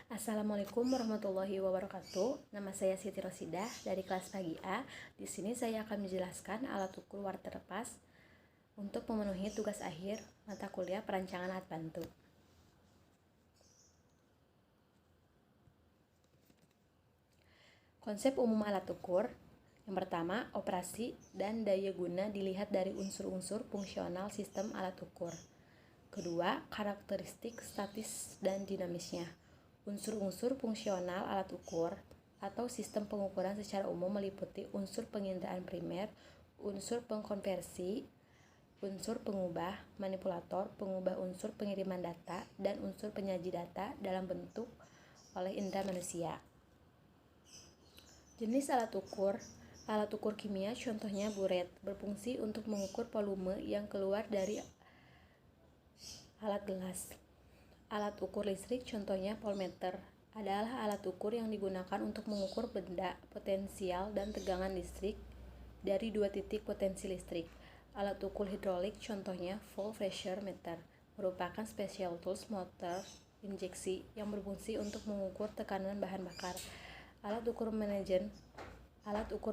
Assalamualaikum warahmatullahi wabarakatuh. Nama saya Siti Rosidah dari kelas pagi A. Di sini saya akan menjelaskan alat ukur waterpass untuk memenuhi tugas akhir mata kuliah perancangan alat bantu. Konsep umum alat ukur. Yang pertama, operasi dan daya guna dilihat dari unsur-unsur fungsional sistem alat ukur. Kedua, karakteristik statis dan dinamisnya. Unsur-unsur fungsional alat ukur atau sistem pengukuran secara umum meliputi unsur penginderaan primer, unsur pengkonversi, unsur pengubah, manipulator, pengubah unsur pengiriman data, dan unsur penyaji data dalam bentuk oleh indera manusia. Jenis alat ukur kimia contohnya buret, berfungsi untuk mengukur volume yang keluar dari alat gelas. Alat ukur listrik contohnya voltmeter adalah alat ukur yang digunakan untuk mengukur benda, potensial, dan tegangan listrik dari dua titik potensi listrik. Alat ukur hidrolik contohnya flow pressure meter merupakan special tools motor injeksi yang berfungsi untuk mengukur tekanan bahan bakar. Alat ukur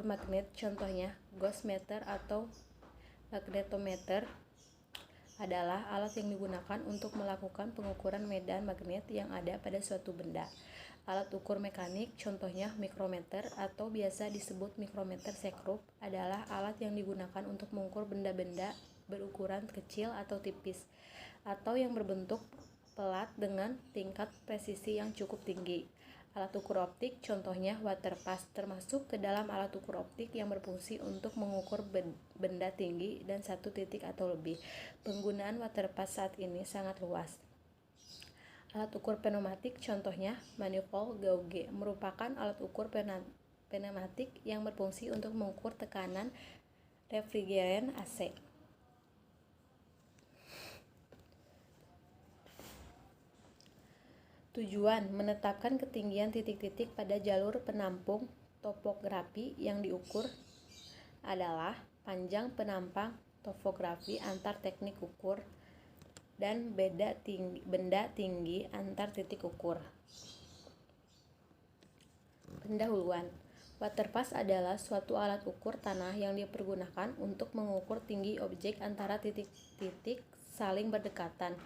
magnet contohnya gauge meter atau magnetometer adalah alat yang digunakan untuk melakukan pengukuran medan magnet yang ada pada suatu benda. Alat ukur mekanik, contohnya mikrometer atau biasa disebut mikrometer sekrup, adalah alat yang digunakan untuk mengukur benda-benda berukuran kecil atau tipis, atau yang berbentuk pelat dengan tingkat presisi yang cukup tinggi. Alat ukur optik, contohnya waterpass, termasuk ke dalam alat ukur optik yang berfungsi untuk mengukur benda tinggi dan satu titik atau lebih. Penggunaan waterpass saat ini sangat luas. Alat ukur pneumatik, contohnya manifold gauge, merupakan alat ukur pneumatik yang berfungsi untuk mengukur tekanan refrigeran AC. Tujuan: menetapkan ketinggian titik-titik pada jalur penampung topografi yang diukur adalah panjang penampang topografi antar teknik ukur dan benda tinggi antar titik ukur. Pendahuluan. Waterpass adalah suatu alat ukur tanah yang dipergunakan untuk mengukur tinggi objek antara titik-titik saling berdekatan.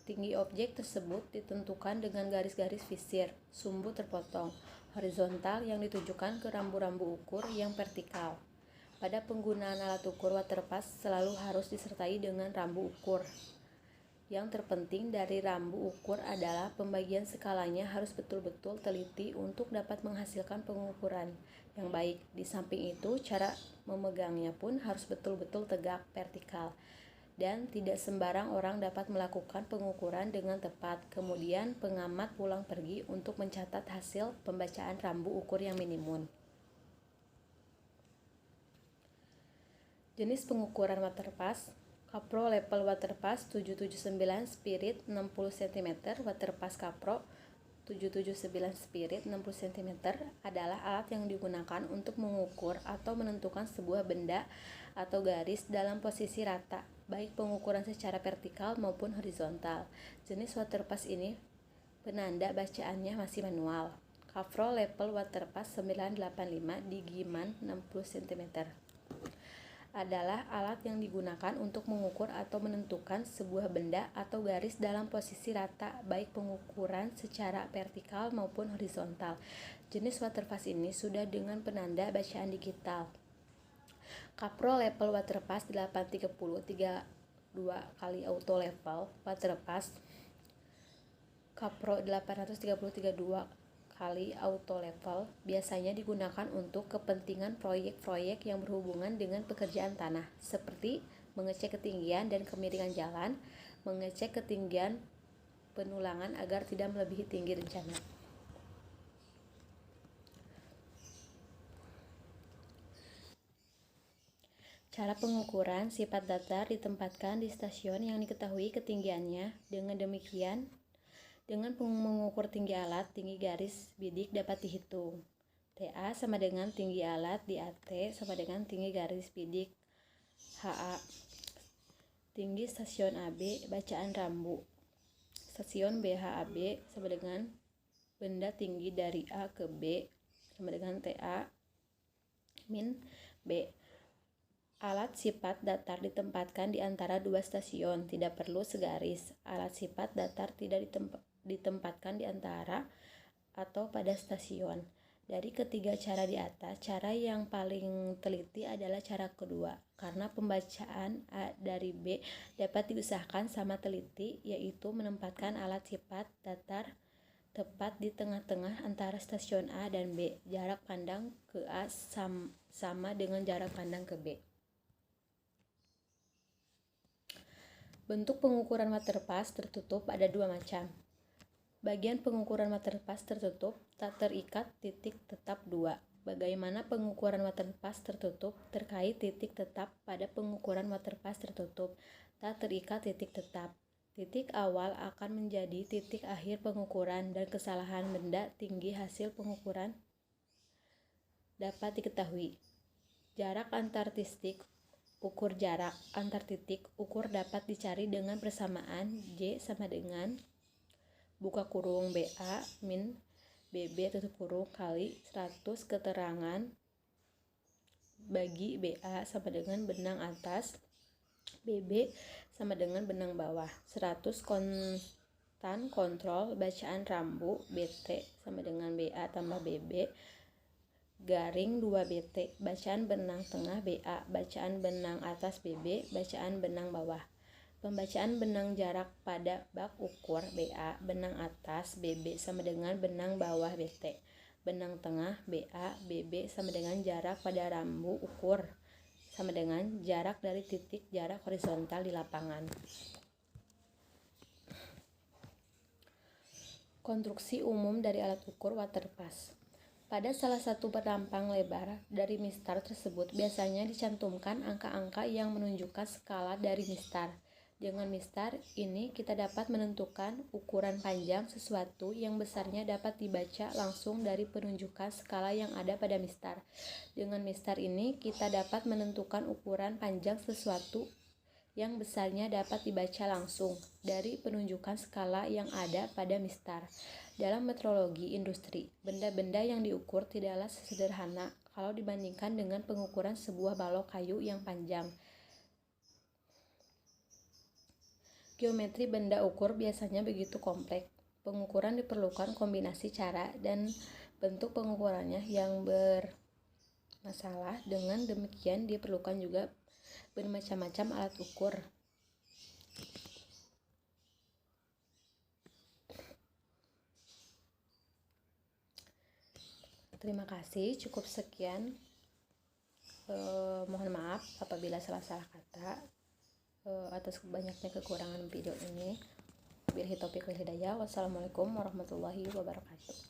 Tinggi objek tersebut ditentukan dengan garis-garis visir, sumbu terpotong, horizontal yang ditujukan ke rambu-rambu ukur yang vertikal. Pada penggunaan alat ukur waterpass selalu harus disertai dengan rambu ukur. Yang terpenting dari rambu ukur adalah pembagian skalanya harus betul-betul teliti untuk dapat menghasilkan pengukuran yang baik. Di samping itu, cara memegangnya pun harus betul-betul tegak, vertikal, dan tidak sembarang orang dapat melakukan pengukuran dengan tepat. Kemudian pengamat pulang pergi untuk mencatat hasil pembacaan rambu ukur yang minimum. Jenis pengukuran waterpass. Kapro level waterpass 779 spirit 60 cm. Waterpass kapro 779 spirit 60 cm adalah alat yang digunakan untuk mengukur atau menentukan sebuah benda atau garis dalam posisi rata, baik pengukuran secara vertikal maupun horizontal. Jenis waterpass ini penanda bacaannya masih manual. Kapro level waterpass 985 Digiman 60 cm adalah alat yang digunakan untuk mengukur atau menentukan sebuah benda atau garis dalam posisi rata, baik pengukuran secara vertikal maupun horizontal. Jenis waterpass ini sudah dengan penanda bacaan digital. Kapro level waterpass 830 32 kali auto level waterpass. Kapro 833 2 kali auto level biasanya digunakan untuk kepentingan proyek-proyek yang berhubungan dengan pekerjaan tanah, seperti mengecek ketinggian dan kemiringan jalan, mengecek ketinggian penulangan agar tidak melebihi tinggi rencana. Cara pengukuran sifat datar ditempatkan di stasiun yang diketahui ketinggiannya. Dengan demikian, dengan mengukur tinggi alat, tinggi garis bidik dapat dihitung. TA sama dengan tinggi alat, DAT sama dengan tinggi garis bidik HA. Tinggi stasiun AB, bacaan rambu. Stasiun BHAB sama dengan benda tinggi dari A ke B sama dengan TA min B. Alat sifat datar ditempatkan di antara dua stasiun, tidak perlu segaris. Alat sifat datar tidak ditempatkan di antara atau pada stasiun. Dari ketiga cara di atas, cara yang paling teliti adalah cara kedua, karena pembacaan A dari B dapat diusahakan sama teliti, yaitu menempatkan alat sifat datar tepat di tengah-tengah antara stasiun A dan B. Jarak pandang ke A sama dengan jarak pandang ke B. Bentuk pengukuran waterpass tertutup ada dua macam. Bagian pengukuran waterpass tertutup tak terikat titik tetap 2. Bagaimana pengukuran waterpass tertutup terkait titik tetap pada pengukuran waterpass tertutup tak terikat titik tetap. Titik awal akan menjadi titik akhir pengukuran dan kesalahan benda tinggi hasil pengukuran dapat diketahui. Jarak antar titik ukur jarak antar titik ukur dapat dicari dengan persamaan J sama dengan buka kurung BA min BB tutup kurung kali 100 keterangan bagi BA sama dengan benang atas, BB sama dengan benang bawah. 100 konstan kontrol bacaan rambu BT sama dengan BA tambah BB garing 2BT, bacaan benang tengah BA, bacaan benang atas BB, bacaan benang bawah. Pembacaan benang jarak pada bak ukur BA, benang atas BB sama dengan benang bawah BT, benang tengah BA, BB sama dengan jarak pada rambu ukur sama dengan jarak dari titik jarak horizontal di lapangan. Konstruksi umum dari alat ukur waterpass. Pada salah satu perampang lebar dari mistar tersebut biasanya dicantumkan angka-angka yang menunjukkan skala dari mistar. Dengan mistar ini kita dapat menentukan ukuran panjang sesuatu yang besarnya dapat dibaca langsung dari penunjukan skala yang ada pada mistar. Dengan mistar ini kita dapat menentukan ukuran panjang sesuatu yang besarnya dapat dibaca langsung dari penunjukan skala yang ada pada mistar. Dalam metrologi industri, benda-benda yang diukur tidaklah sederhana kalau dibandingkan dengan pengukuran sebuah balok kayu yang panjang. Geometri benda ukur biasanya begitu kompleks. Pengukuran diperlukan kombinasi cara dan bentuk pengukurannya yang bermasalah. Dengan demikian diperlukan juga bermacam-macam alat ukur. Terima kasih, cukup sekian. Mohon maaf apabila salah-salah kata atas banyaknya kekurangan video ini. Wassalamualaikum warahmatullahi wabarakatuh.